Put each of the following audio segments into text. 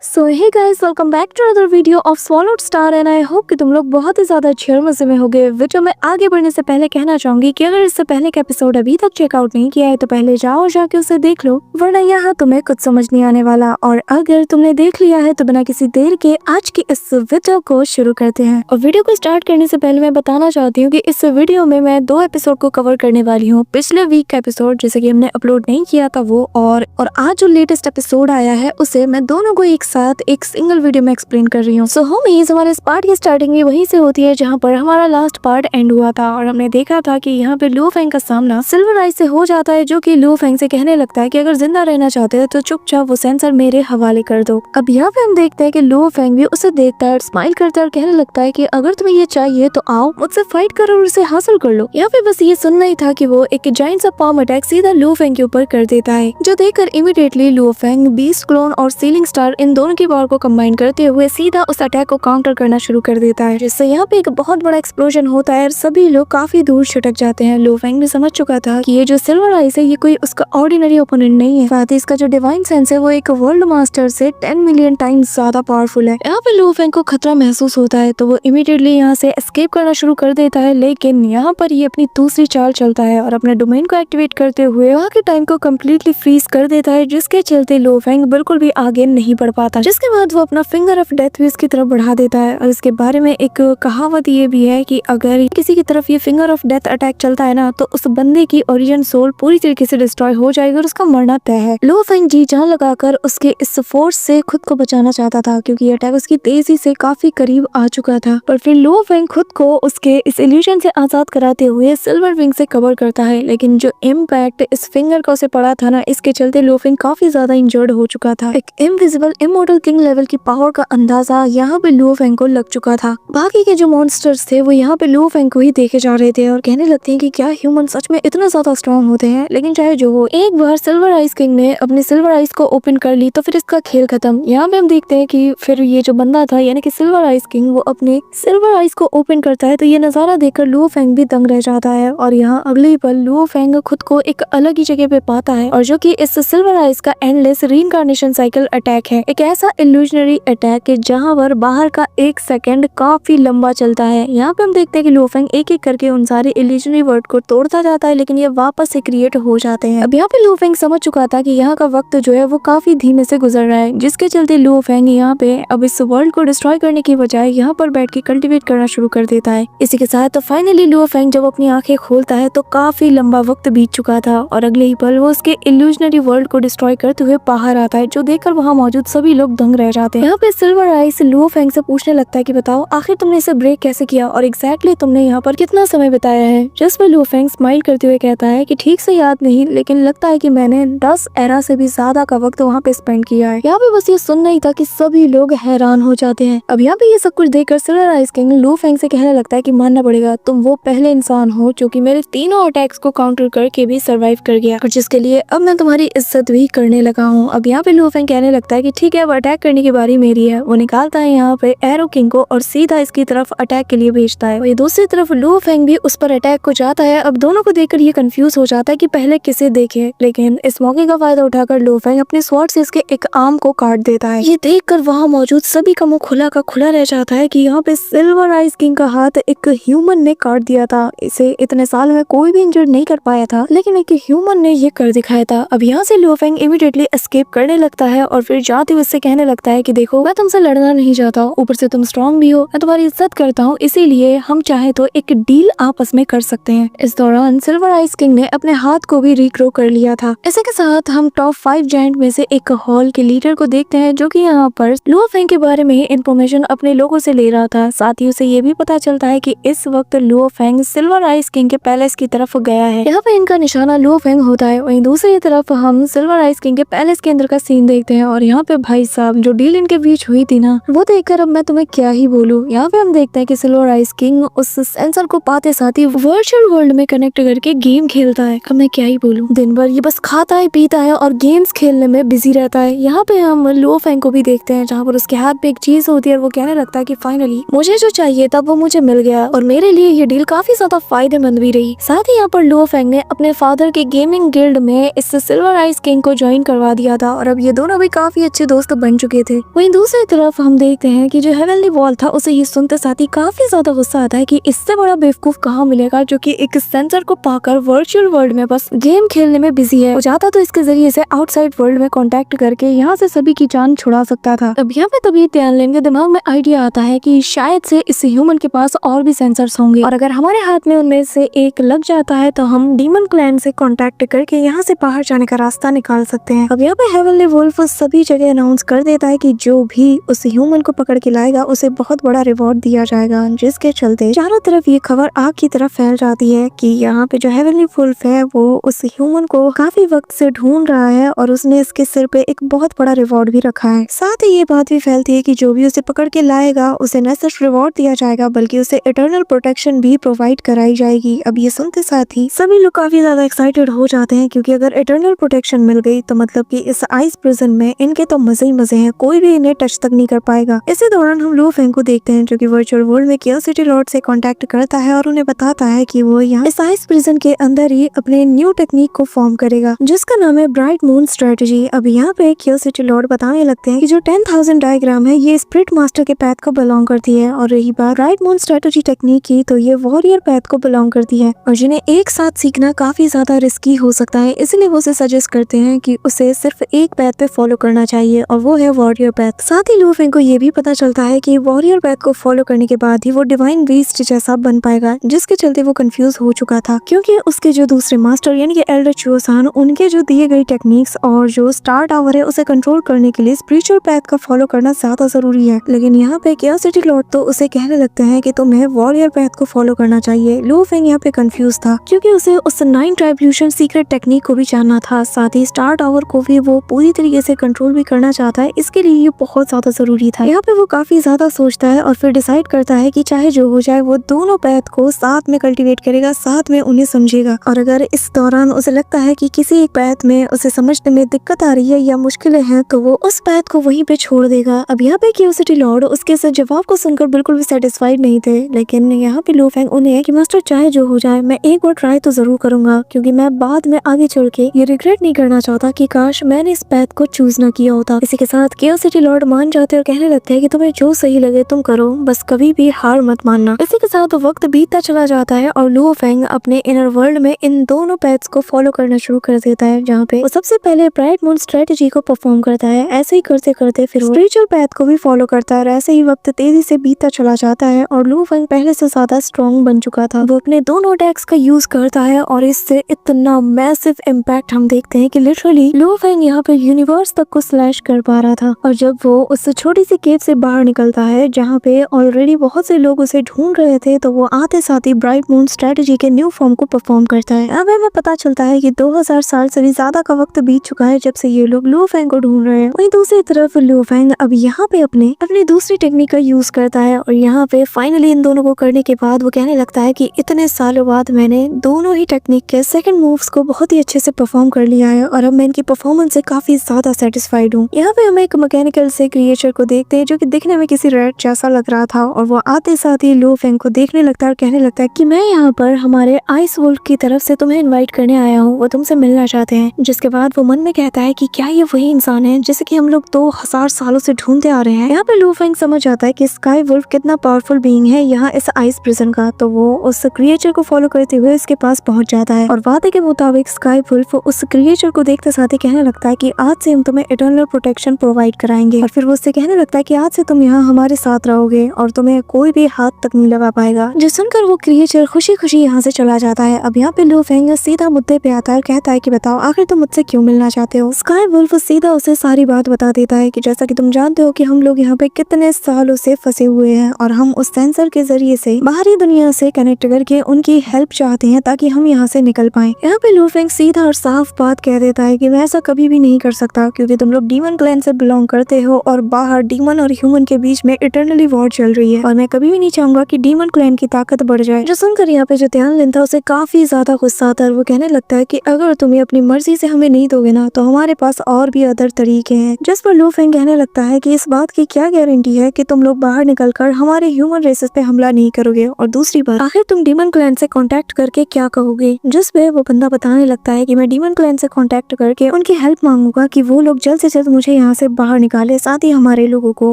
So hey guys, welcome back to another video of Swallowed Star and I hope कि तुम लोग बहुत ही ज्यादा अच्छे और मजे में होगे। वीडियो में आगे बढ़ने से पहले कहना चाहूंगी कि अगर इससे पहले का एपिसोड अभी तक चेकआउट नहीं किया है तो पहले जाओ जाके उसे देख लो, वरना यहाँ तुम्हें कुछ समझ नहीं आने वाला। और अगर तुमने देख लिया है तो बिना किसी देर के आज की इस वीडियो को शुरू करते हैं। और वीडियो को स्टार्ट करने से पहले मैं बताना चाहती हूँ कि इस वीडियो में मैं 2 एपिसोड को कवर करने वाली हूँ। पिछले वीक का एपिसोड जैसे कि हमने अपलोड नहीं किया था वो, और आज जो लेटेस्ट एपिसोड आया है उसे मैं दोनों को एक साथ एक सिंगल वीडियो में एक्सप्लेन कर रही हूँ। सो होमीज, हमारे इस पार्ट की स्टार्टिंग भी वहीं से होती है जहाँ पर हमारा लास्ट पार्ट एंड हुआ था और हमने देखा था कि यहाँ पे लू फेंग का सामना सिल्वर आइज से हो जाता है, जो कि लू फेंग से कहने लगता है कि अगर जिंदा रहना चाहते हो तो चुपचाप वो सेंसर मेरे हवाले कर दो। अब यहाँ पे हम देखते हैं कि लू फेंग भी उसे देखता है और स्माइल करता है और कहने लगता है कि अगर तुम्हें ये चाहिए तो आओ मुझसे फाइट करो और उसे हासिल कर लो। यहाँ पे बस ये सुनना ही था कि वो एक जायंट सा पाम अटैक सीधा लू फेंग के ऊपर कर देता है, जो देखकर इमीडिएटली लू फेंग बीस्ट क्लोन और सीलिंग स्टार इन दोनों की पावर को कंबाइन करते हुए सीधा उस अटैक को काउंटर करना शुरू कर देता है, जिससे यहाँ पे एक बहुत बड़ा एक्सप्लोजन होता है और सभी लोग काफी दूर छिटक जाते हैं। लू फेंग भी समझ चुका था कि ये जो सिल्वर आइज है ये कोई उसका ऑर्डिनरी ओपोनेंट नहीं है, साथ ही इसका जो डिवाइन सेंस है वो एक वर्ल्ड मास्टर से 10 मिलियन टाइम्स ज्यादा पावरफुल है। यहाँ पे लू फेंग को खतरा महसूस होता है तो वो इमीडिएटली यहाँ से एस्केप करना शुरू कर देता है, लेकिन यहाँ पर ये अपनी दूसरी चाल चलता है और अपने डोमेन को एक्टिवेट करते हुए वहाँ के टाइम को कम्प्लीटली फ्रीज कर देता है, जिसके चलते लू फेंग बिल्कुल भी आगे नहीं बढ़ पाता। जिसके बाद वो अपना फिंगर ऑफ डेथ भी उसकी तरफ बढ़ा देता है और इसके बारे में एक कहावत ये भी है कि अगर किसी की तरफ ये फिंगर ऑफ डेथ अटैक चलता है ना तो उस बंदे की ओरिजिन सोल पूरी तरीके से डिस्ट्रॉय हो जाएगी और उसका मरना तय है। लू फेंग जी जान लगाकर उसके इस फोर्स से खुद को बचाना चाहता था क्योंकि ये अटैक उसकी तेजी से काफी करीब आ चुका था, पर फिर लू फेंग खुद को उसके इस इल्यूजन से आजाद कराते हुए सिल्वर विंग से कवर करता है, लेकिन जो इम्पैक्ट इस फिंगर का उसे पड़ा था ना, इसके चलते लू फेंग काफी ज्यादा इंजर्ड हो चुका था। एक इनविजिबल इमॉर्टल किंग लेवल की पावर का अंदाजा यहाँ पे लू फेंग को लग चुका था। बाकी के जो मॉन्स्टर्स थे वो यहाँ पे लू फेंग को ही देखे जा रहे थे और कहने लगते हैं कि क्या ह्यूमन सच में इतना ज्यादा स्ट्रॉन्ग होते हैं। लेकिन चाहे जो हो, एक बार सिल्वर आइज किंग ने अपनी सिल्वर आइज को ओपन कर ली तो फिर इसका खेल खत्म। यहाँ पे हम देखते हैं कि फिर ये जो बंदा था यानी कि सिल्वर आइज किंग, वो अपने सिल्वर आइज को ओपन करता है तो ये नजारा देखकर लू फेंग भी दंग रह जाता है और यहाँ अगले ही पल लू फेंग खुद को एक अलग ही जगह पे पाता है और जो कि इस सिल्वर आइज का एंडलेस रीइंकार्नेशन साइकिल अटैक है, एक ऐसा इल्यूजनरी अटैक है जहाँ पर बाहर का 1 सेकंड काफी लंबा चलता है। यहाँ पे हम देखते हैं कि लू फेंग एक एक करके उन सारे इल्यूजनरी वर्ड को तोड़ता जाता है, लेकिन ये वापस से क्रिएट हो जाते हैं। अब यहाँ पे लू फेंग समझ चुका था कि यहाँ का वक्त जो है वो काफी धीमे से गुजर रहा है, जिसके चलते लू फेंग यहाँ पे अब इस वर्ल्ड को डिस्ट्रॉय करने की बजाय यहाँ पर बैठ के कल्टिवेट करना शुरू कर देता है। इसी के साथ तो फाइनली लू फेंग जब अपनी आंखें खोलता है तो काफी लंबा वक्त बीत चुका था और अगले ही पल वो उसके इल्यूजनरी वर्ल्ड को डिस्ट्रॉय करते हुए बाहर आता है, जो देखकर वहाँ मौजूद सभी लोग दंग रह जाते हैं। यहाँ पे सिल्वर आइज लू फेंग से पूछने लगता है कि बताओ आखिर तुमने इसे ब्रेक कैसे किया और एग्जैक्टली तुमने यहाँ पर कितना समय बिताया है। जिस पर लू फेंग स्माइल करते हुए कहता है कि ठीक से याद नहीं, लेकिन लगता है कि मैंने 10 एरा से भी ज्यादा का वक्त वहाँ पे स्पेंड किया है। यहाँ पे बस ये सुनना ही था कि सभी लोग हैरान हो जाते हैं। अब यहाँ पे ये सब कुछ देखकर सिल्वर आइज किंग लू फेंग से कहने लगता है कि मानना पड़ेगा, तुम वो पहले इंसान हो जो कि मेरे तीनों अटैक्स को काउंटर करके भी सर्वाइव कर गया और जिसके लिए अब मैं तुम्हारी इज्जत भी करने लगा हूँ। अब यहाँ पे लू फेंग कहने लगता है कि ठीक है, अब अटैक करने की बारी मेरी है। वो निकालता है यहाँ पे एरो किंग को और सीधा इसकी तरफ अटैक के लिए भेजता है। ये दूसरी तरफ लू फेंग भी उस पर अटैक को जाता है। अब दोनों को देखकर ये कंफ्यूज हो जाता है कि पहले किसे देखे, लेकिन इस मौके का फायदा उठाकर लू फेंग अपने स्वॉर्ड से इसके एक आर्म को काट देता है। ये देखकर वहाँ मौजूद सभी का मुंह खुला का खुला रह जाता है कि यहाँ पे सिल्वर आइज किंग का हाथ एक ह्यूमन ने काट दिया था। इसे इतने साल में कोई भी इंजर्ड नहीं कर पाया था, लेकिन एक ह्यूमन ने ये कर दिखाया था। अब यहाँ से लू फेंग इमीडिएटली एस्केप करने लगता है और फिर जाते हुए उससे कहने लगता है कि देखो, मैं तुमसे लड़ना नहीं चाहता, ऊपर से तुम स्ट्रॉन्ग भी हो, मैं तुम्हारी इज्जत करता हूँ, इसीलिए हम चाहे तो एक डील आपस में कर सकते हैं। इस दौरान सिल्वर आइज किंग ने अपने हाथ को भी रिग्रो कर लिया था। इसी के साथ हम टॉप 5 जायंट में से एक हॉल के लीडर को देखते हैं, जो कि यहाँ पर लू फेंग के बारे में इंफॉर्मेशन अपने लोगों से ले रहा था। साथ ही उसे ये भी पता चलता है कि इस वक्त लू फेंग सिल्वर आइज किंग के पैलेस की तरफ गया है। यहाँ पे इनका निशाना लू फेंग होता है। वहीं दूसरी तरफ हम सिल्वर आइज किंग के पैलेस के अंदर का सीन देखते हैं और यहाँ पे भाई साहब जो डील इनके बीच हुई थी ना, वो देखकर अब मैं तुम्हें क्या ही बोलूं। यहाँ पे हम देखते हैं कि सिल्वर आइज किंग उस सेंसर को पाते साथ ही वर्चुअल वर्ल्ड में कनेक्ट करके गेम खेलता है। अब मैं क्या ही बोलूं, दिन भर ये बस खाता है पीता है और गेम्स खेलने में बिजी रहता है। यहाँ पे हम लू फेंग को भी देखते हैं, जहाँ पर उसके हाथ पे एक चीज होती है और वो कहने लगता है कि फाइनली मुझे जो चाहिए था वो मुझे मिल गया और मेरे लिए ये डील काफी ज्यादा फायदेमंद भी रही। साथ ही यहाँ पर लू फेंग ने अपने फादर के गेमिंग गिल्ड में इस सिल्वर आइज किंग को ज्वाइन करवा दिया था और अब ये दोनों भी काफी अच्छे दोस्त तो बन चुके थे। वहीं दूसरी तरफ हम देखते हैं कि जो हेवनली वॉल था उसे ये सुनते साथ ही काफी ज्यादा गुस्सा आता है कि इससे बड़ा बेवकूफ कहाँ मिलेगा जो कि एक सेंसर को पाकर वर्चुअल वर्ल्ड में बस गेम खेलने में बिजी है। वो चाहता तो इसके जरिए से आउटसाइड वर्ल्ड में कांटेक्ट करके यहाँ से सभी की जान छुड़ा सकता था। अब यहाँ पे तभी टियानलिन के दिमाग में आइडिया आता है कि शायद से इस ह्यूमन के पास और भी सेंसर्स होंगे और अगर हमारे हाथ में उनमें से एक लग जाता है तो हम डीमन क्लैन से कांटेक्ट करके यहाँ से बाहर जाने का रास्ता निकाल सकते हैं। अब यहाँ पे हेवनली वुल्फ सभी जगह अनाउंस कर देता है कि जो भी उस ह्यूमन को पकड़ के लाएगा उसे बहुत बड़ा रिवॉर्ड दिया जाएगा, जिसके चलते चारों तरफ ये खबर आग की तरफ फैल जाती है कि यहाँ पे जो हेवनली वुल्फ है वो उस ह्यूमन को काफी वक्त से ढूंढ रहा है और उसने इसके सिर पे एक बहुत बड़ा रिवॉर्ड भी रखा है। साथ ही ये बात भी फैलती है कि जो भी उसे पकड़ के लाएगा उसे न सिर्फ रिवॉर्ड दिया जाएगा बल्कि उसे इटर्नल प्रोटेक्शन भी प्रोवाइड कराई जाएगी। अब ये सुनते साथ ही सभी लोग काफी ज्यादा एक्साइटेड हो जाते हैं क्योंकि अगर इटर्नल प्रोटेक्शन मिल गई तो मतलब कि इस आइस प्रिजन में इनके तो मजे ही मजे हैं, कोई भी इन्हें टच तक नहीं कर पाएगा। इसी दौरान हम लू फेंग को देखते हैं जो कि वर्चुअल वर्ल्ड में केओस सिटी लॉर्ड से कांटेक्ट करता है और उन्हें बताता है कि वो यहाँ इस आइस प्रिजन के अंदर ही अपने न्यू टेक्निक को फॉर्म करेगा जिसका नाम है ब्राइट मून स्ट्रेटजी। अब यहाँ पे केओस सिटी लॉर्ड बताने लगते हैं कि जो 10,000 डायग्राम है ये स्पिरिट मास्टर के पैथ को बिलोंग करती है और रही बात ब्राइट मून स्ट्रेटजी टेक्निक की तो ये वॉरियर पैथ को बिलोंग करती है और जिन्हें एक साथ सीखना काफी ज्यादा रिस्की हो सकता है, इसलिए वो उसे सजेस्ट करते हैं कि उसे सिर्फ एक पैथ पे फॉलो करना चाहिए और वो है वॉरियर पैथ। साथ ही लू फेंग को ये भी पता चलता है कि वॉरियर पैथ को फॉलो करने के बाद ही वो डिवाइन बीस्ट जैसा बन पाएगा, जिसके चलते वो कंफ्यूज हो चुका था क्योंकि उसके जो दूसरे मास्टर यानी कि एल्डर चुओसान उनके जो दिए गए टेक्निक्स और जो स्टार टावर है उसे कंट्रोल करने के लिए स्पिरिचुअल पैथ का फॉलो करना ज्यादा जरूरी है। लेकिन यहाँ पे केओस सिटी लॉर्ड तो उसे कहने लगते हैं कि तुम्हें वॉरियर पैथ को फॉलो करना चाहिए। लू फेंग यहाँ पे कंफ्यूज था क्योंकि उसे उस 9 ट्राइब्यूशन सीक्रेट टेक्निक को भी जानना था, साथ ही स्टार टावर को भी वो पूरी तरीके से कंट्रोल भी करना चाहता है, इसके लिए ये बहुत ज्यादा जरूरी था। यहाँ पे वो काफी ज्यादा सोचता है और फिर डिसाइड करता है कि चाहे जो हो जाए वो दोनों पैथ को साथ में कल्टीवेट करेगा, साथ में उन्हें समझेगा और अगर इस दौरान उसे लगता है कि किसी एक पैथ में उसे समझने में दिक्कत आ रही है या मुश्किलें हैं तो वो उस पैथ को वहीं पे छोड़ देगा। अब यहाँ पे केओस सिटी लॉर्ड उसके इस जवाब को सुनकर बिल्कुल भी सेटिस्फाइड नहीं थे, लेकिन यहाँ पे लू फेंग उन्हें कि मास्टर चाहे जो हो जाए मैं एक बार ट्राई तो जरूर करूंगा क्योंकि मैं बाद में आगे चल के ये रिग्रेट नहीं करना चाहता कि काश मैंने इस पैथ को चूज ना किया होता। इसी के साथ केओस सिटी लॉर्ड मान जाते और कहने लगते हैं कि तुम्हें जो सही लगे तुम करो, बस कभी भी हार मत मानना। इसी के साथ वक्त बीतता चला जाता है और लू फेंग अपने इनर वर्ल्ड में इन दोनों पैथ्स को फॉलो करना शुरू कर देता है, जहाँ पे वो सबसे पहले ब्राइट मून स्ट्रेटजी को परफॉर्म करता है। ऐसे ही करते करते फिर स्पिरिचुअल पैथ को भी फॉलो करता है और ऐसे ही वक्त तेजी से बीतता चला जाता है और लू फेंग पहले से ज्यादा स्ट्रॉन्ग बन चुका था। वो अपने दोनों अटैक्स का यूज करता है और इससे इतना मैसिव इम्पैक्ट हम देखते हैं कि लिटरली लू फेंग यहाँ पे यूनिवर्स तक को स्लैश कर पा रहा था। और जब वो उस छोटी सी केव से बाहर निकलता है जहाँ पे ऑलरेडी बहुत से लोग उसे ढूंढ रहे थे तो वो आते साथ ही ब्राइट मून स्ट्रेटजी के न्यू फॉर्म को परफॉर्म करता है। अब हमें पता चलता है कि 2000 साल से भी ज्यादा का वक्त बीत चुका है जब से ये लोग लू फेंग को ढूंढ रहे हैं। वहीं दूसरी तरफ लू फेंग अब यहाँ पे अपनी दूसरी टेक्निक का यूज करता है और यहाँ पे फाइनली इन दोनों को करने के बाद वो कहने लगता है कि इतने सालों बाद मैंने दोनों ही टेक्निक के सेकंड मूव्स को बहुत ही अच्छे से परफॉर्म कर लिया है और अब मैं इनकी परफॉर्मेंस से काफी ज्यादा सेटिस्फाइड हूँ। यहाँ पे हम एक मैकेनिकल से क्रिएचर को देखते हैं जो कि दिखने में किसी रैट जैसा लग रहा था और वो आते साथ ही लू फेंग को देखने लगता है और कहने लगता है कि मैं यहाँ पर हमारे आइस वुल्फ की तरफ से तुम्हें इन्वाइट करने आया हूँ, वो तुमसे मिलना चाहते हैं। जिसके बाद वो मन में कहता है कि क्या ये वही इंसान है जिसे कि हम लोग 2000 सालों से ढूंढते आ रहे हैं। यहाँ पे लू फेंग समझ आता है कि स्काई वुल्फ कितना पावरफुल बीइंग है यहाँ इस आइस प्रिजन का, तो वो उस क्रिएचर को फॉलो करते हुए इसके पास पहुंच जाता है और वादे के मुताबिक स्काई वुल्फ उस क्रिएचर को देखते साथ ही कहने लगता है कि आज से हम तुम्हें इटर्नल प्रोटेक्शन प्रोवाइड कराएंगे और फिर वो उससे कहने लगता है कि आज से तुम यहाँ हमारे साथ रहोगे और तुम्हें कोई भी हाथ तक नहीं लगा पाएगा। जो सुनकर वो क्रिएचर खुशी खुशी यहाँ से चला जाता है। अब यहाँ पे लू फेंग सीधा मुद्दे पे आता है और कहता है कि बताओ आखिर तुम मुझसे क्यों मिलना चाहते हो। स्काई वुल्फ सीधा उसे सारी बात बता देता है कि जैसा कि तुम जानते हो कि हम लोग यहाँ पे कितने सालों से फंसे हुए हैं और हम उस सेंसर के जरिए से बाहरी दुनिया से कनेक्ट करके उनकी हेल्प चाहते हैं ताकि हम यहाँ से निकल पाए। यहाँ पे लू फेंग सीधा और साफ बात कह देता है कि मैं ऐसा कभी भी नहीं कर सकता क्योंकि तुम लोग डीमन क्लैन से बिलोंग करते हो और बाहर डीमन और ह्यूमन के बीच में इटर्नली वॉर चल रही है और मैं कभी भी नहीं चाहूंगा कि डीमन क्लैन की ताकत बढ़ जाए। जो सुनकर यहाँ पे जो टियानलिन था उसे काफी ज्यादा गुस्सा आता है और वो कहने लगता है कि अगर तुम्हें अपनी मर्जी से हमें नहीं दोगे ना तो हमारे पास और भी अदर तरीके हैं। जिस पर लू फेंग कहने लगता है कि इस बात की क्या गारंटी है कि तुम लोग बाहर निकलकर हमारे ह्यूमन रेसेस पे हमला नहीं करोगे और दूसरी बात आखिर तुम डीमन क्लैन से कांटेक्ट करके क्या कहोगे। जिस पे वो बंदा बताने लगता है कि मैं डीमन क्लैन से कांटेक्ट करके उनकी हेल्प मांगूंगा कि वो लोग जल्द से जल्द मुझे यहाँ से बाहर निकाले, साथ ही हमारे लोगों को,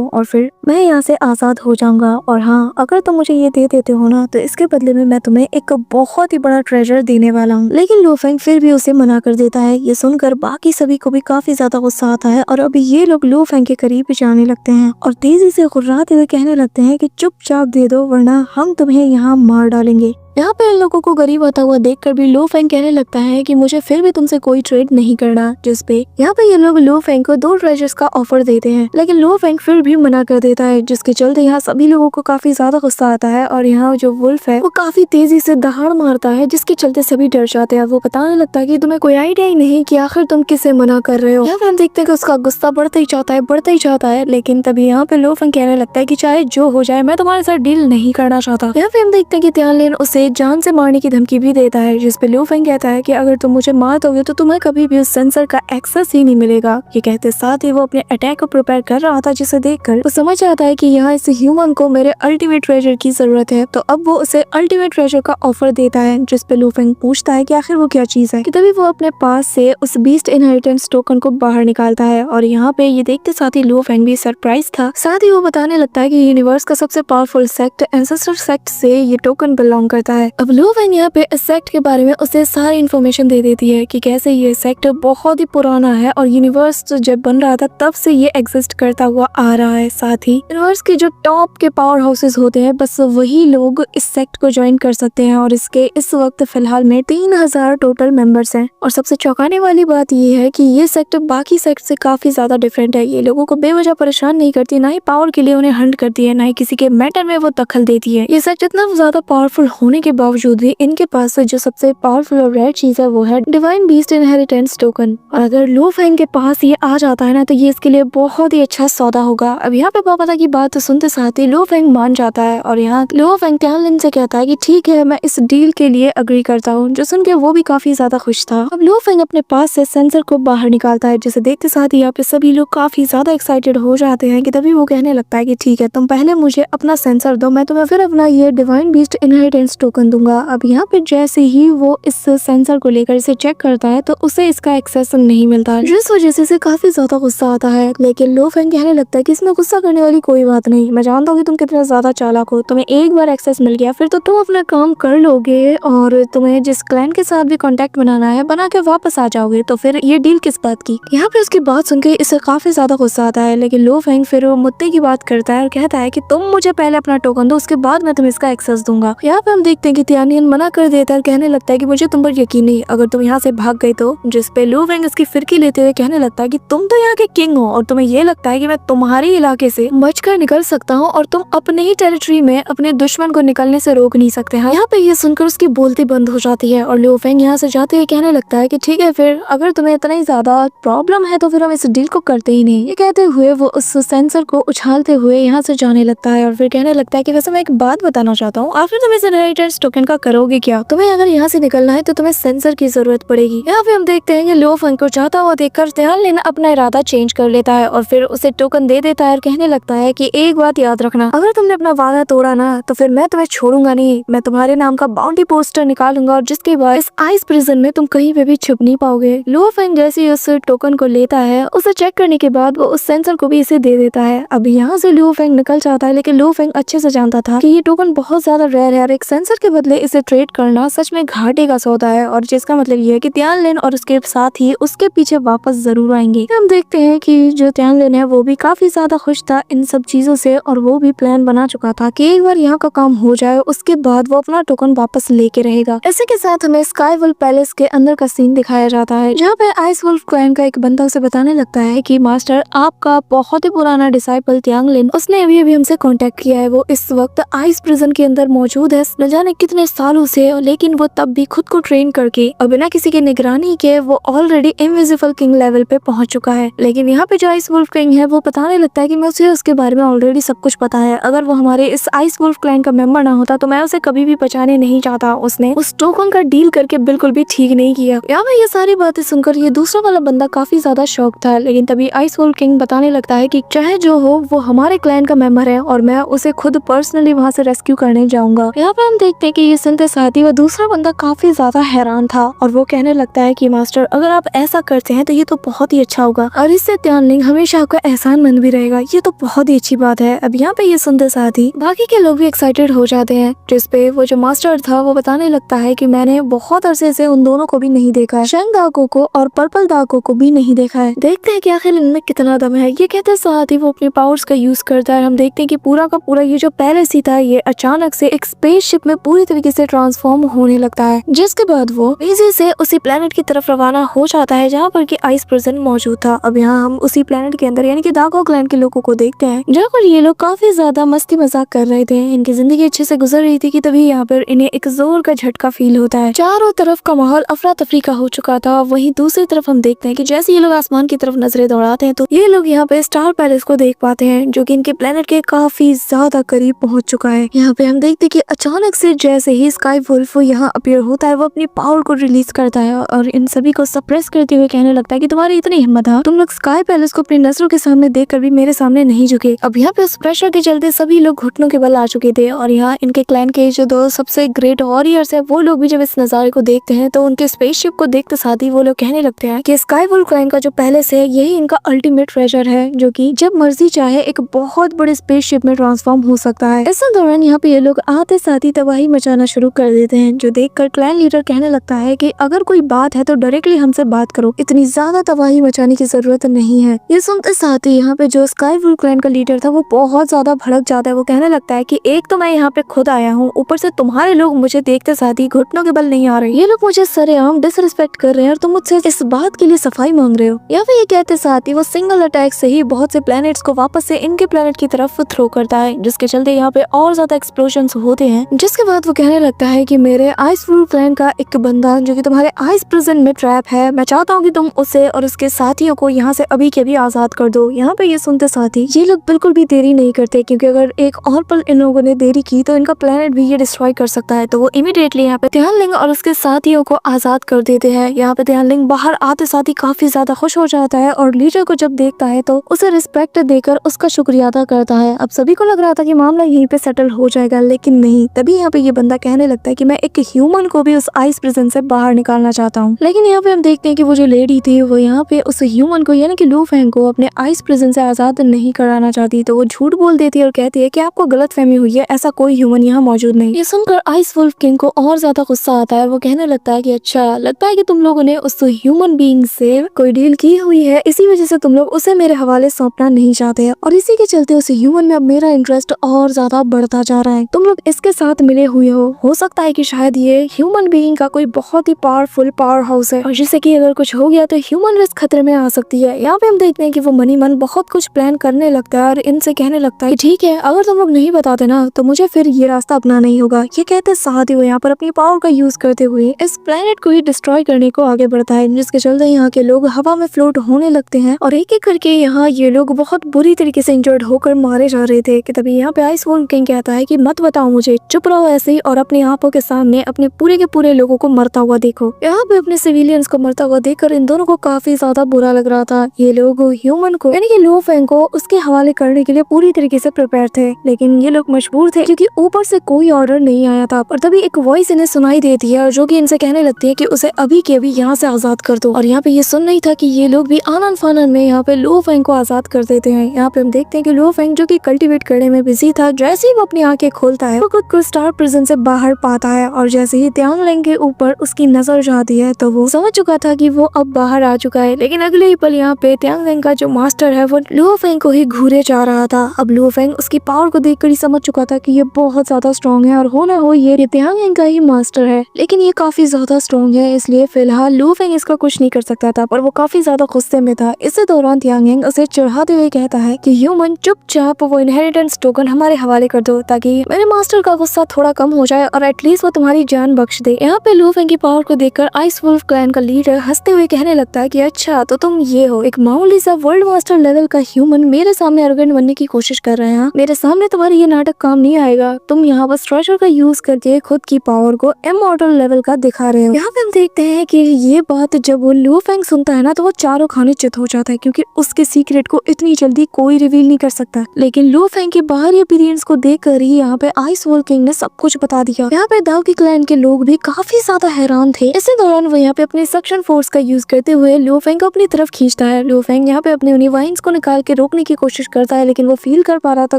और फिर मैं यहाँ से आजाद हो जाऊंगा। और हाँ, अगर तुम मुझे ये दे देते हो ना तो इसके बदले में मैं तुम्हें एक बहुत ही बड़ा ट्रेजर देने वाला हूँ। लेकिन लो फेंग फिर भी उसे मना कर देता है। ये सुनकर बाकी सभी को भी काफी ज्यादा गुस्सा आता है और अभी ये लोग लो फेंग के करीब जाने लगते हैं और तेजी से गुर्राते हुए कहने लगते हैं कि चुपचाप दे दो वरना हम तुम्हें यहाँ मार डालेंगे। यहाँ पे इन लोगों को गरीब आता हुआ देखकर भी लो फेंग कहने लगता है कि मुझे फिर भी तुमसे कोई ट्रेड नहीं करना, जिसपे यहाँ पे ये लोग लो फेंग को 2 ट्रेजर्स का ऑफर देते हैं। लेकिन लो फेंग फिर भी मना कर देता है, जिसके चलते यहाँ सभी लोगों को काफी ज्यादा गुस्सा आता है और यहाँ जो वुल्फ है वो काफी तेजी से दहाड़ मारता है, जिसके चलते सभी डर जाते हैं। वो बताने लगता है कि तुम्हें कोई आइडिया ही नहीं कि आखिर तुम किसे मना कर रहे हो। यहाँ पे हम देखते हैं कि उसका गुस्सा बढ़ता ही जाता है। लेकिन तभी यहाँ पे लो फेंग कहने लगता है कि चाहे जो हो जाए मैं तुम्हारे साथ डील नहीं करना चाहता। यहाँ पे हम देखते हैं कि तियानलिन उसे जान से मारने की धमकी भी देता है, जिसपे लो फेंग कहता है कि अगर तुम मुझे मार दोगे तो तुम्हें कभी भी उस सेंसर का एक्सेस ही नहीं मिलेगा। ये कहते साथ ही वो अपने अटैक को प्रिपेयर कर रहा था, जिसे देखकर वो समझ आता है कि यहाँ इस ह्यूमन को मेरे अल्टीमेट ट्रेजर की जरूरत है। तो अब वो उसे अल्टीमेट ट्रेजर का ऑफर देता है, जिसपे लो फेंग पूछता है कि आखिर वो क्या चीज है। कि तभी वो अपने पास से उस बीस्ट इनहेरिटेंस टोकन को बाहर निकालता है और यहाँ पे ये देखते साथ ही लो फेंग भी सरप्राइज था। साथ ही वो बताने लगता है कि यूनिवर्स का सबसे पावरफुल सेक्ट एंसेस्टर सेक्ट से ये टोकन बिलोंग करता है। अब लो फेंग यहाँ पे इस सेक्ट के बारे में उसे सारी इन्फॉर्मेशन दे देती है कि कैसे ये सेक्ट बहुत ही पुराना है और यूनिवर्स जब बन रहा था तब से ये एग्जिस्ट करता हुआ आ रहा है। साथ ही यूनिवर्स के जो टॉप के पावर हाउसेस होते हैं बस वही लोग इस सेक्ट को ज्वाइन कर सकते हैं और इसके इस वक्त फिलहाल में 3000 टोटल मेंबर्स हैं। और सबसे चौंकाने वाली बात ये है कि ये सेक्ट बाकी सेक्ट से काफी ज्यादा डिफरेंट है। ये लोगों को बेवजह परेशान नहीं करती, ना ही पावर के लिए उन्हें हंट करती है, ना ही किसी के मैटर में वो दखल देती है। ये सेक्ट इतना ज्यादा पावरफुल होने के बावजूद भी इनके पास जो सबसे पावरफुल और रेयर चीज है वो है डिवाइन बीस्ट इनहेरिटेंस टोकन। और अगर लो फेंग के पास ये आ जाता है ना तो ये इसके लिए बहुत ही अच्छा सौदा होगा। अब यहाँ पे पापा की बात तो सुनते साथ ही लो फेंग मान जाता है और यहाँ लो फेंग तियानलिन से कहता है कि ठीक है मैं इस डील के लिए अग्री करता हूँ, जो सुन के वो भी काफी ज्यादा खुश था। अब लो फेंग अपने पास से सेंसर को बाहर निकालता है, जिसे देखते साथ ही यहाँ पे सभी लोग काफी ज्यादा एक्साइटेड हो जाते हैं। कि तभी वो कहने लगता है कि ठीक है तुम पहले मुझे अपना सेंसर दो, मैं तुम्हें फिर अपना ये डिवाइन बीस्ट इनहेरिटेंस टोकन दूंगा। अब यहाँ पे जैसे ही वो इस सेंसर को लेकर इसे चेक करता है तो उसे इसका एक्सेस नहीं मिलता, जिस वजह से इसे काफी ज्यादा गुस्सा आता है। लेकिन लो फेंग कहने लगता है कि इसमें गुस्सा करने वाली कोई बात नहीं, मैं जानता हूँ कि तुम कितना ज्यादा चालाक हो, तुम्हें एक बार एक्सेस मिल गया फिर तो तुम अपना काम कर लोगे और तुम्हें जिस क्लैन के साथ भी कॉन्टेक्ट बनाना है बना के वापस आ जाओगे, तो फिर ये डील किस बात की। यहाँ पे उसकी बात सुनकर इसे काफी ज्यादा गुस्सा आता है। लेकिन लो फेंग फिर वो मुद्दे की बात करता है और कहता है कि तुम मुझे पहले अपना टोकन दो, उसके बाद मैं तुम्हें इसका एक्सेस दूंगा। यहाँ पे हम देखते हैं कि तियानलिन मना कर देता है, कहने लगता है कि मुझे तुम पर यकीन नहीं, अगर तुम यहाँ से भाग गए तो। जिसपे लो फेंग इसकी फिरकी लेते हुए कहने लगता है कि तुम तो यहाँ के किंग हो और तुम्हें ये लगता है कि मैं तुम्हारे इलाके से बचकर निकल सकता हूँ और तुम अपने ही टेरिटरी में अपने दुश्मन को निकलने से रोक नहीं सकते हैं। यहाँ पे ये सुनकर उसकी बोलती बंद हो जाती है और लो फेंग यहाँ से जाते हुए कहने लगता है कि ठीक है फिर अगर तुम्हें इतना ही ज्यादा प्रॉब्लम है तो फिर हम इस डील को करते ही नहीं। ये कहते हुए वो उस सेंसर को उछालते हुए यहाँ से जाने लगता है और फिर कहने लगता है कि वैसे मैं एक बात बताना चाहता हूँ, आखिर तुम इस इनहेरिटेंस टोकन का करोगे क्या? तुम्हें अगर यहाँ से निकलना है तो तुम्हें सेंसर की जरूरत पड़ेगी। यहाँ पे हम देखते हैं कि लो फेंग को जाता हुआ देखकर तियानलिन अपना इरादा चेंज कर लेता है और फिर उसे टोकन दे देता है और कहने लगता है कि एक बात याद रखना, अगर तुमने अपना वादा तोड़ा ना तो फिर मैं तुम्हें छोड़ूंगा नहीं, मैं तुम्हारे नाम का बाउंटी पोस्टर निकालूंगा और जिसके बाद इस आइस प्रिजन में तुम कहीं पे भी छुप नहीं पाओगे। लो फेंग जैसे ही उस टोकन को लेता है उसे चेक करने के बाद वो उस सेंसर को भी इसे दे देता है। अब यहाँ से लो फेंग निकल जाता है, लेकिन लो फेंग अच्छे से जानता था कि ये टोकन बहुत ज्यादा रेयर है और एक सेंसर के बदले इसे ट्रेड करना सच में घाटे का सौदा है, और जिसका मतलब ये है कि तियानलिन और उसके साथ ही उसके पीछे वापस जरूर आएंगे। हम देखते हैं कि जो तियानलिन है वो भी काफी ज्यादा खुश था इन सब चीजों से और वो भी प्लान बना चुका था कि एक बार यहाँ का काम हो जाए उसके बाद वो अपना टोकन वापस लेके रहेगा। इसी के साथ हमें स्काई वुल्फ पैलेस के अंदर का सीन दिखाया जाता है, जहाँ पे आइस वुल्फ क्लैन का एक बंदा उसे बताने लगता है कि मास्टर आपका बहुत ही पुराना डिसाइपल तियानलिन, उसने अभी अभी हमसे कांटेक्ट किया है, वो इस वक्त आइस प्रिजन के अंदर मौजूद है न जाने कितने सालों से, लेकिन वो तब भी खुद को ट्रेन करके और बिना किसी की निगरानी के वो ऑलरेडी इनविजिबल किंग लेवल पे पहुंच चुका है। लेकिन यहाँ पे जो आइस वुल्फ किंग है वो बताने लगता है कि मैं उसे उसके उसके बारे में ऑलरेडी सब कुछ पता है। अगर वो हमारे इस आइस वुल्फ क्लैन का मेंबर ना होता तो मैं उसे कभी भी बचाने नहीं चाहता। उसने उस टोकन का डील करके बिल्कुल भी ठीक नहीं किया। यहाँ पे ये सारी बातें सुनकर ये दूसरा वाला बंदा काफी ज्यादा शॉक था, लेकिन तभी आइस वुल्फ किंग बताने लगता है कि चाहे जो हो वो हमारे क्लैन का मेंबर है और मैं उसे खुद पर्सनली वहाँ से रेस्क्यू करने जाऊंगा। यहाँ पे हम देखते हैं कि ये सुनते साथ ही वो दूसरा बंदा काफी ज्यादा हैरान था और वो कहने लगता है कि मास्टर अगर आप ऐसा करते हैं तो ये तो बहुत ही अच्छा होगा और इससे त्यानलिंग हमेशा आपका एहसानमंद भी रहेगा। ये तो बहुत ही अच्छी बात है। अब यहाँ पे ये सुनते साथ ही बाकी के लोग भी एक्साइटेड हो जाते हैं, जिसपे वो जो मास्टर था वो बताने लगता है कि मैंने बहुत अरसे से उन दोनों को भी नहीं देखा है, शंग दाको को और पर्पल दाको को भी नहीं देखा है। देखते हैं कि आखिर इनमें कितना दम है। ये कहते साथ ही वो अपने पावर्स का यूज करता है। हम देखते हैं कि पूरा का पूरा ये जो पैलेस ही था ये अचानक से एक स्पेसशिप में पूरी तरीके से ट्रांसफॉर्म होने लगता है, जिसके बाद वो तेजी से उसी प्लेनेट की तरफ रवाना हो जाता है जहाँ पर कि आइस प्रिजन मौजूद था। अब यहाँ हम उसी प्लेनेट के अंदर यानी कि दाको क्लैन के लोगों को देखते हैं जहाँ पर ये लोग काफी ज्यादा मस्ती मजाक कर रहे थे। इनकी जिंदगी अच्छे से गुजर रही थी कि तभी यहाँ पर इन्हें एक जोर का झटका फील होता है। चारों तरफ का माहौल अफरा तफरी का हो चुका था। वहीं दूसरी तरफ हम देखते हैं कि जैसे ये लोग आसमान की तरफ नजरें दौड़ाते हैं तो ये लोग यहाँ पे स्टार पैलेस को देख पाते हैं जो कि इनके प्लेनेट के काफी ज्यादा करीब पहुंच चुका है। यहाँ पे हम देखते हैं कि अचानक से जैसे ही स्काई वुल्फ यहाँ अपीयर होता है वो अपनी पावर को रिलीज करता है और इन सभी को सप्रेस करते हुए कहने लगता है कि तुम्हारी इतनी हिम्मत है, तुम लोग स्काई पैलेस को अपनी नजरों के सामने देखकर भी मेरे सामने नहीं झुके। अब यहाँ पे उस प्रेशर के चलते सभी लोग घुटनों के बल आ चुके थे और यहाँ इनके क्लैन के जो दो सबसे ग्रेट वॉरियर्स है वो लोग भी जब इस नजारे को देखते हैं तो उनके स्पेसशिप को देखते साथ ही वो लोग कहने लगते हैं कि स्काई वुल्फ क्लैन का जो पैलेस है यही इनका अल्टीमेट ट्रेजर है जो कि जब मर्जी चाहे एक बहुत बड़े स्पेसशिप में ट्रांसफॉर्म हो सकता है। इस दौरान यहाँ पे ये लोग आते साथ ही तबाही मचाना शुरू कर देते हैं, जो देखकर क्लैन लीडर कहने लगता है कि अगर कोई बात है तो डायरेक्टली हमसे बात करो, इतनी ज्यादा तबाही मचाने की जरूरत नहीं है। ये सुनते साथ ही यहाँ पे जो स्काई वुल्फ क्लैन का लीडर था वो बहुत ज्यादा भड़क जाता है। वो कहने लगता है कि एक तो मैं यहाँ पे खुद आया हूँ, ऊपर से तुम्हारे लोग मुझे देखते साथ ही घुटनों के बल नहीं आ रहे, ये लोग मुझे सरेआम डिसरिस्पेक्ट कर रहे हैं और तुम मुझसे इस बात के लिए सफाई मांग रहे हो। या फिर ये कहते साथ ही वो सिंगल अटैक से ही बहुत से प्लैनेट्स को वापस से इनके प्लैनेट की तरफ थ्रो करता है, जिसके चलते यहाँ पे और ज्यादा एक्सप्लोजन्स होते हैं। जिसके बाद वो कहने लगता है कि मेरे आइस वुल्फ क्लैन का एक बंदा जो कि तुम्हारे आइस प्रिजन में ट्रैप है, मैं चाहता हूँ कि तुम उसे और उसके साथियों को यहाँ से अभी के भी आजाद कर दो। यहाँ पे ये सुनते साथ ही ये लोग बिल्कुल भी देरी नहीं करते, क्योंकि अगर एक और पल इन लोगों ने देरी की तो इनका प्लेनेट भी ये डिस्ट्रॉय कर सकता है। तो वो इमीडिएटली यहाँ पे त्यानलिंग और उसके साथियों को आजाद कर देते हैं। यहाँ पे त्यानलिंग बाहर आते साथ ही काफी ज्यादा खुश हो जाता है और लीडर को जब देखता है तो उसे रिस्पेक्ट देकर उसका शुक्रिया अदा करता है। अब सभी को लग रहा था कि मामला यहीं पे सेटल हो जाएगा, लेकिन नहीं। तभी यहाँ पे ये बंदा कहने लगता है कि मैं एक ह्यूमन को भी उस आइस प्रिजन से बाहर निकालना चाहता हूँ। लेकिन यहाँ पे हम देखते हैं कि वो जो लेडी थी वो यहाँ पे उस ह्यूमन को यानी कि लू फेंग को अपने आइस प्रिजन से आजाद नहीं कराना चाहती। तो वो झूठ बोल देती है और कहती है कि आपको गलतफहमी हुई है, ऐसा कोई ह्यूमन यहाँ मौजूद नहीं। ये सुनकर आइस वुल्फ किंग को और ज्यादा गुस्सा आता है। वो कहने लगता है कि अच्छा, लगता है कि तुम लोगों ने उस ह्यूमन बीइंग से कोई डील की हुई है, इसी वजह से तुम लोग उसे मेरे हवाले सौंपना नहीं चाहते और इसी के चलते उस ह्यूमन में अब मेरा इंटरेस्ट और ज्यादा बढ़ता जा रहा है। तुम लोग इसके साथ मिले हुए हो सकता है कि शायद ये ह्यूमन बीइंग का कोई बहुत ही पावरफुल पावर हाउस है और जिससे कि अगर कुछ हो गया तो ह्यूमन रेस खतरे में आ सकती है। यहाँ पे हम देखते हैं कि वो मनी मन बहुत कुछ प्लान करने लगता है और इनसे कहने लगता है ठीक है, अगर तुम लोग नहीं बताते ना तो मुझे फिर ये रास्ता अपनाना ही होगा। ये कहते साथ ही वो यहाँ पर अपनी पावर का यूज करते हुए इस प्लेनेट को ही डिस्ट्रॉय करने को आगे बढ़ता है, जिसके चलते यहाँ के लोग हवा में फ्लोट होने लगते हैं और एक एक करके यहाँ ये लोग बहुत बुरी तरीके से इंजर्ड होकर मारे जा रहे थे। कि तभी यहाँ पे आइस वुल्फ किंग कहता है कि मत बताओ मुझे, चुप रहो ऐसे ही और अपनी आंखों के सामने अपने पूरे के पूरे लोगों को मरता हुआ देखो। यहाँ पे अपने सिविलियंस को मरता हुआ देखकर इन दोनों को काफी ज्यादा बुरा लग रहा था। ये लोग ह्यूमन को यानी कि लू फेंग को उसके हवाले करने के लिए पूरी तरीके से प्रिपेयर थे, लेकिन ये लोग मजबूर थे क्योंकि ऊपर से कोई ऑर्डर नहीं आया था। और तभी एक वॉइस इन्हें सुनाई देती है जो कि इनसे कहने लगती है कि उसे अभी के अभी यहाँ से आजाद कर दो। और यहाँ पे ये सुन नहीं था कि ये लोग भी आनन फानन में यहाँ पे लू फेंग को आजाद कर देते हैं। यहाँ पे हम देखते हैं कि लू फेंग जो कि कल्टीवेट करने में बिजी था, जैसे ही वो अपनी आंखें खोलता है वो खुद को स्टार प्रिजन से बाहर पाता है और जैसे ही त्यानलिंग के ऊपर उसकी नजर जाती है तो वो समझ चुका था कि वो अब बाहर आ चुका है। लेकिन अगले ही पल यहाँ पे त्यानलिंग का जो मास्टर है वो लू फेंग को ही घूरे जा रहा था। अब लू फेंग उसकी पावर को देखकर ही समझ चुका था कि ये बहुत ज्यादा स्ट्रॉन्ग है और हो ना हो ये त्यानलिंग का ही मास्टर है, लेकिन ये काफी ज्यादा स्ट्रॉन्ग है, इसलिए फिलहाल लू फेंग इसका कुछ नहीं कर सकता था। पर वो काफी ज्यादा गुस्से में था। इसी दौरान त्यानलिंग उसे चिढ़ाते हुए कहता है कि ह्यूमन चुपचाप वो इनहेरिटेंस टोकन हमारे हवाले कर दो ताकि मेरे मास्टर का गुस्सा थोड़ा कम हो जाए और एटलीस्ट वो तुम्हारी जान बख्श दे। यहाँ पे लू फेंग की पावर को देखकर आइस वुल्फ क्लैन का लीडर हंसते हुए कहने लगता है कि अच्छा, तो तुम ये हो, एक मामूली सा वर्ल्ड मास्टर लेवल का ह्यूमन मेरे सामने सामने एरोगेंट बनने की कोशिश कर रहे हैं। मेरे सामने तुम्हारा ये नाटक काम नहीं आएगा। तुम यहाँ बस ट्रेजर का यूज करके खुद की पावर को इमॉर्टल लेवल का दिखा रहे हो। यहाँ पे हम देखते हैं कि ये बात जब वो लू फेंग सुनता है ना तो वो चारों खाने चित हो जाता है, क्योंकि उसके सीक्रेट को इतनी जल्दी कोई रिवील नहीं कर सकता। लेकिन लू फेंग के बाहरी अपीयरेंस को देखकर ही यहाँ पे आइस वॉल किंग ने सब कुछ बता दिया। यहाँ पे दाव की क्लैन के लोग भी काफी ज्यादा हैरान थे। इसी दौरान वो यहाँ पे अपने सक्शन फोर्स का यूज करते हुए लू फेंग को अपनी तरफ खींचता है। लू फेंग यहाँ पे अपने उन्हीं वाइन्स को निकाल के रोकने की कोशिश करता है, लेकिन वो फील कर पा रहा था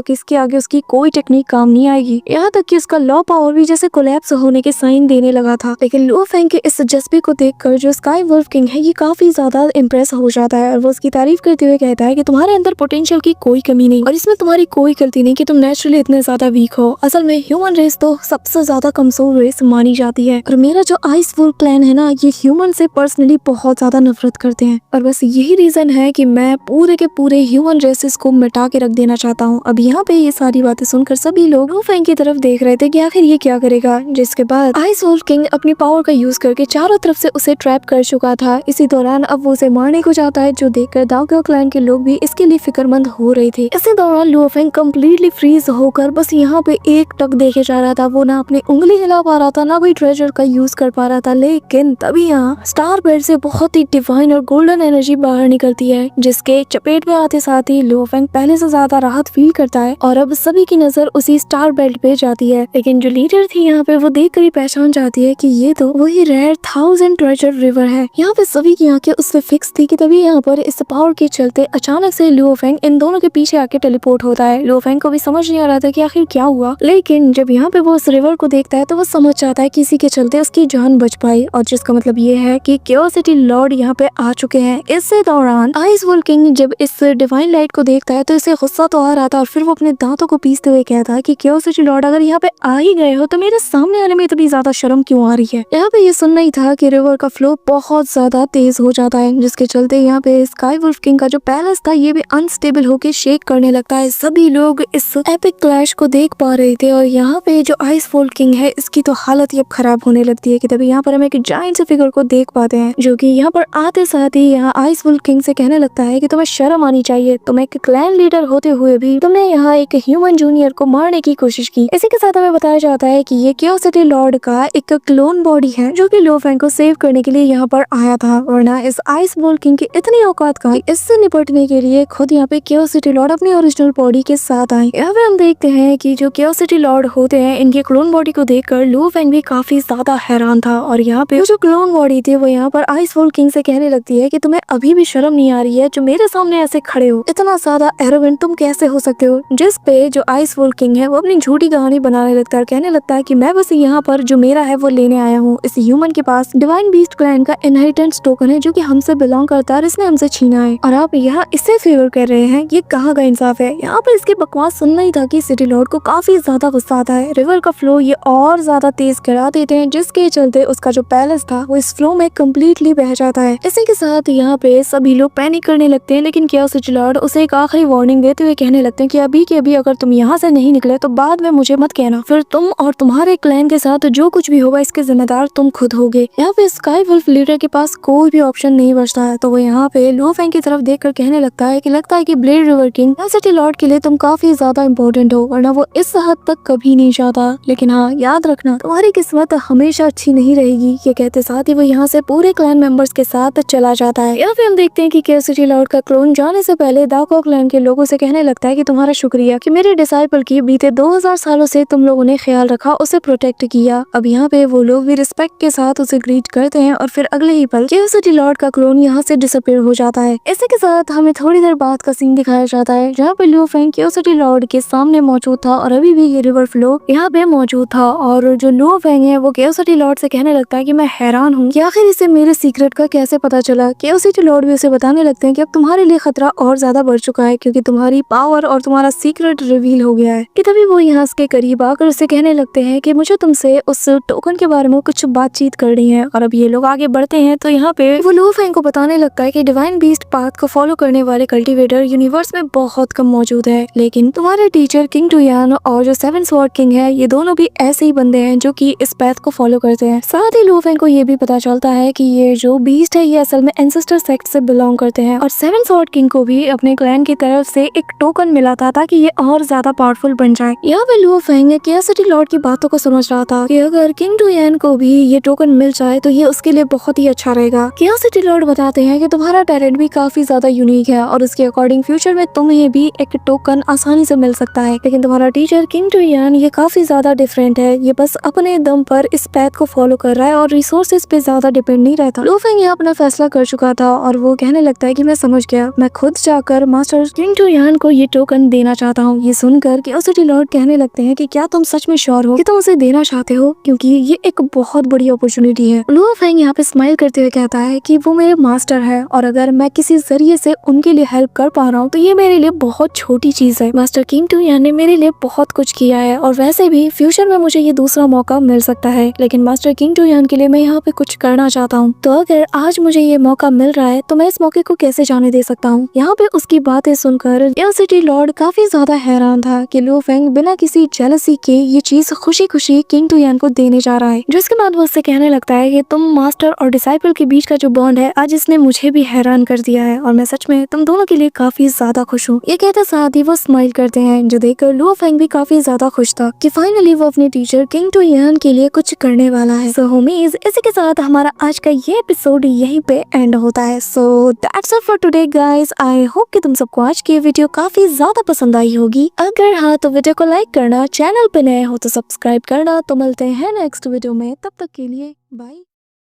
कि इसके आगे उसकी कोई टेक्निक काम नहीं आएगी। यहाँ तक कि उसका लॉ पावर भी जैसे कोलैप्स होने के साइन देने लगा था। लेकिन लू फेंग के इस जज्बे को देखकर जो स्काई वुल्फ किंग है ये काफी ज्यादा इम्प्रेस हो जाता है और वो उसकी तारीफ करते हुए कहता है कि तुम्हारे अंदर पोटेंशियल की कोई कमी नहीं और इसमें तुम्हारी कोई गलती नहीं कि तुम नेचुरली इतने ज्यादा वीक हो। असल में ह्यूमन रेस तो सबसे ज्यादा कमजोर रेस मानी जाती है और मेरा जो आइस वुल्फ क्लैन है ना ये ह्यूमन से पर्सनली बहुत ज्यादा नफरत करते हैं और बस यही रीजन है कि मैं पूरे के पूरे ह्यूमन रेसेस को मिटा के रख देना चाहता हूँ। अब यहाँ पे ये सारी बातें सुनकर सभी लोग लू फेंग की तरफ देख रहे थे कि आखिर ये क्या करेगा, जिसके बाद आइस वुल्फ किंग अपनी पावर का यूज करके चारों तरफ से उसे ट्रैप कर चुका था। इसी दौरान अब वो उसे मारने को जाता है, जो देखकर दाओ क्लैन के लोग भी इसके लिए फिक्रमंद हो रहे थे। इसी दौरान लू फेंग कम्प्लीटली फ्रीज होकर बस यहाँ पे एक टक देखे जा रहा था। वो ना अपनी उंगली हिला पा रहा था ना कोई ट्रेजर का यूज कर पा रहा था। लेकिन तभी यहाँ स्टार बेल्ट से बहुत ही डिवाइन और गोल्डन एनर्जी बाहर निकलती है, जिसके चपेट में आते साथ ही लू फेंग पहले से ज्यादा राहत फील करता है और अब सभी की नजर उसी स्टार बेल्ट पे जाती है। लेकिन जो लीडर थी यहाँ पे वो देख कर ही पहचान जाती है कि ये तो वही रेयर 1000 ट्रेजर रिवर है। यहाँ पे सभी की आंखें उस पे फिक्स थी कि तभी यहाँ पर इस पावर के चलते अचानक से लू फेंग इन दोनों के पीछे आके टेलीपोर्ट होता है। लू फेंग को भी समझ नहीं आ रहा था कि आखिर क्या हुआ, लेकिन जब यहाँ पे वो उस रिवर को देखता है तो वो समझ जाता है कि इसी के चलते उसकी जान बच पाई और जिसका मतलब ये है कि केओस सिटी लॉर्ड यहाँ पे आ चुके हैं। इसी दौरान आइस वुल्फ किंग जब इस डिवाइन लाइट को देखता है तो इसे गुस्सा तो आ रहा था और फिर वो अपने दांतों को पीसते हुए कहता है कि केओस सिटी लॉर्ड अगर यहाँ पे आ ही गए हो तो मेरे सामने आने में इतनी ज्यादा शर्म क्यों आ रही है। यहाँ पे ये सुनना ही था कि रिवर का फ्लो बहुत ज्यादा तेज हो जाता है, जिसके चलते यहाँ पे स्काई वुल्फ किंग का जो पैलेस था ये भी अनस्टेबल होके शेक करने लगता है। सभी लोग इस एपिक क्लैश को देख पा रहे थे और यहाँ पे जो आइस वुल्फ किंग है इसकी तो हालत ही अब खराब होने लगती है कि तभी यहाँ पर हम एक जायंट से फिगर को देख पाते हैं, जो कि यहाँ पर आते साथ ही यहाँ आइस वुल्फ किंग से कहने लगता है कि तुम्हें शर्म आनी चाहिए, तुम एक क्लैन लीडर होते हुए भी तुमने यहाँ एक ह्यूमन जूनियर को मारने की कोशिश की। इसी के साथ हमें बताया जाता है कि ये केओस सिटी लॉर्ड का एक क्लोन बॉडी है जो कि लू फेंग को सेव करने के लिए यहाँ पर आया था, वरना इस आइस वुल्फ किंग की इतनी औकात का इससे निपटने के लिए खुद यहाँ पे केओस सिटी लॉर्ड अपनी ओरिजिनल बॉडी के साथ आए। यहाँ पे हम देखते हैं कि जो केओस सिटी लॉर्ड होते हैं इनके क्लोन बॉडी को देखकर लू फेंग भी काफी ज्यादा हैरान था और यहाँ पे जो क्लोन बॉडी थी वो यहाँ पर आइस वुल्फ किंग से कहने लगती है कि तुम्हें अभी भी शर्म नहीं आ रही है जो मेरे सामने ऐसे खड़े हो, इतना ज्यादा एरोगेंट तुम कैसे हो सकते हो। जिस पे जो आइस वुल्फ किंग है वो अपनी झूठी कहानी बनाने लगता है, कहने लगता है कि मैं बस यहाँ पर जो मेरा है वो लेने आया हूँ। इस ह्यूमन के पास डिवाइन बीस्ट क्लैन का इनहेरिटेंस टोकन है जो कि हमसे बिलोंग करता है और इसने हमसे छीना है और आप यहाँ इससे फेवर कर रहे हैं, ये कहाँ का इंसाफ है। यहाँ पर इसकी बकवास सुनना ही था कि सिटी लॉर्ड को काफी ज्यादा गुस्सा आता है। रिवर का फ्लो ये और ज्यादा तेज करा देते हैं, जिसके चलते उसका जो पैलेस था वो इस फ्लो में कम्प्लीटली बह जाता है। इसी के साथ यहाँ पे सभी लोग पैनिक करने लगते हैं, लेकिन केओस सिटी लॉर्ड उसे एक आखिरी वार्निंग देते हुए कहने लगते हैं कि अभी के अभी अगर तुम यहाँ से नहीं निकले तो बाद में मुझे मत कहना, फिर तुम और तुम्हारे क्लैन के साथ जो कुछ भी होगा इसके जिम्मेदार तुम खुद होगे। यहाँ पे स्काई वुल्फ लीडर के पास कोई भी ऑप्शन नहीं बचता है, तो वो यहाँ पे लू फेंग की तरफ देखकर कहने लगता है कि blade river king city Lord के लिए तुम काफी ज्यादा इम्पोर्टेंट हो, वरना वो इस हद तक कभी नहीं जाता। लेकिन हाँ, याद रखना तुम्हारी किस्मत हमेशा अच्छी नहीं रहेगी। ये कहते साथ ही वो यहाँ से पूरे क्लैन मेंबर्स के साथ चला जाता है। यहाँ पे हम देखते हैं कि केओस सिटी लॉर्ड का क्लोन जाने से पहले दाओ क्लैन के लोगों से कहने लगता है कि तुम्हारा शुक्रिया कि मेरे डिसाइपल की बीते 2000 सालों से तुम लोगों ने ख्याल रखा, उसे प्रोटेक्ट किया। अब यहाँ पे वो लोग भी रिस्पेक्ट के साथ उसे ग्रीट करते हैं और फिर अगले ही पल केओस सिटी लॉर्ड का क्लोन यहाँ से डिसअपीयर हो जाता है। इसी के साथ हमें थोड़ी देर बाद का सीन दिखाया जाता है जहाँ पे लू फेंग केओस सिटी लॉर्ड के सामने मौजूद था और अभी भी ये रिवर फ्लो यहाँ पे मौजूद था और जो लू फेंग है वो केओस सिटी लॉर्ड से कहने लगता है कि मैं हैरान हूँ कि आखिर इसे मेरे सीक्रेट का कैसे पता चला। केओस सिटी लॉर्ड भी उसे बताने लगते हैं कि अब तुम्हारे लिए खतरा और ज्यादा बढ़ चुका है क्योंकि तुम्हारी पावर और तुम्हारा सीक्रेट रिवील हो गया है। कि तभी वो यहाँ के करीब आकर उसे कहने लगते हैं कि मुझे तुमसे उस टोकन के बारे में कुछ बातचीत करनी है और अब ये लोग आगे बढ़ते हैं तो यहाँ पे वो लू फेंग को बताने लगता है कि डिवाइन बीस्ट पाथ को फॉलो करने वाले कल्टीवेटर यूनिवर्स में बहुत कम मौजूद है, लेकिन तुम्हारे टीचर किंग टुयान और जो सेवन स्वॉर्ड किंग है ये दोनों भी ऐसे ही बंदे हैं जो कि इस पैथ को फॉलो करते हैं। साथ ही लू फेंग को ये भी पता चलता है कि ये जो बीस्ट है ये असल में एंसेस्टर सेक्ट से बिलोंग करते हैं और सेवन स्वॉर्ड किंग को भी अपने क्लैन की तरफ से एक टोकन मिला था ताकि ये और ज्यादा पावरफुल बन जाए। यहाँ पे Luo Feng chaos city Lord की बातों को समझ रहा था कि अगर किंग टुयान को भी ये टोकन मिल जाए तो ये उसके लिए बहुत ही अच्छा रहेगा। केओस सिटी लॉर्ड बताते हैं कि तुम्हारा टैलेंट भी काफी ज्यादा यूनिक है और उसके अकॉर्डिंग फ्यूचर में तुम्हें भी एक टोकन आसानी से मिल सकता है, लेकिन तुम्हारा टीचर किंग टुयान ये काफी ज्यादा डिफरेंट है। ये बस अपने दम पर इस पैथ को फॉलो कर रहा है और रिसोर्सेज पे ज्यादा डिपेंड नहीं रहता। लुओ फेंग यहाँ अपना फैसला कर चुका था और वो कहने लगता है कि मैं समझ गया, मैं खुद जाकर मास्टर किंग टुयान को ये टोकन देना चाहता हूँ। ये सुनकर केओस सिटी लॉर्ड कहने लगते हैं कि क्या तुम सच में श्योर हो कि तुम उसे देना चाहते हो, क्योंकि ये एक बहुत बड़ी अपॉर्चुनिटी है। लुओ फेंग यहाँ पे स्माइल करते हुए कहता है कि वो मेरे मास्टर है और अगर मैं किसी जरिए से उनके लिए हेल्प कर पा रहा हूँ तो ये मेरे लिए बहुत छोटी चीज है। मास्टर किंग टुयान ने मेरे लिए बहुत कुछ किया है और वैसे भी फ्यूचर में मुझे ये दूसरा मौका मिल सकता है, लेकिन मास्टर किंग टुयान के लिए मैं यहाँ पे कुछ करना चाहता हूँ। तो अगर आज मुझे ये मौका मिल रहा है तो मैं इस मौके को कैसे जाने दे सकता हूँ। यहाँ पे उसकी बातें सुनकर केओस सिटी लॉर्ड काफी ज्यादा हैरान था कि लुओ फेंग बिना किसी जेलसी के ये चीज खुशी खुशी किंग टुयान को देने जा रहा है। जिसके बाद वो उससे कहने लगता है कि तुम मास्टर और डिसाइपल के बीच का जो बॉन्ड है आज इसने मुझे भी हैरान कर दिया है और मैं सच में तुम दोनों के लिए काफी ज्यादा खुश हूँ। ये कहते साथ ही वो स्माइल करते हैं, जो देखकर लुओ फेंग भी काफी ज्यादा खुश था कि फाइनली वो अपने टीचर किंग टुयान के लिए कुछ करने वाला है। सो होमीज इसी के साथ हमारा आज का ये एपिसोड यहीं पे एंड होता है। So that's all for today guys. I hope कि तुम सबको आज की वीडियो काफी ज्यादा पसंद आई होगी। अगर हाँ तो वीडियो को लाइक करना, चैनल पे नए हो तो सब्सक्राइब करना। तो मिलते हैं नेक्स्ट वीडियो में, तब तक के लिए बाय।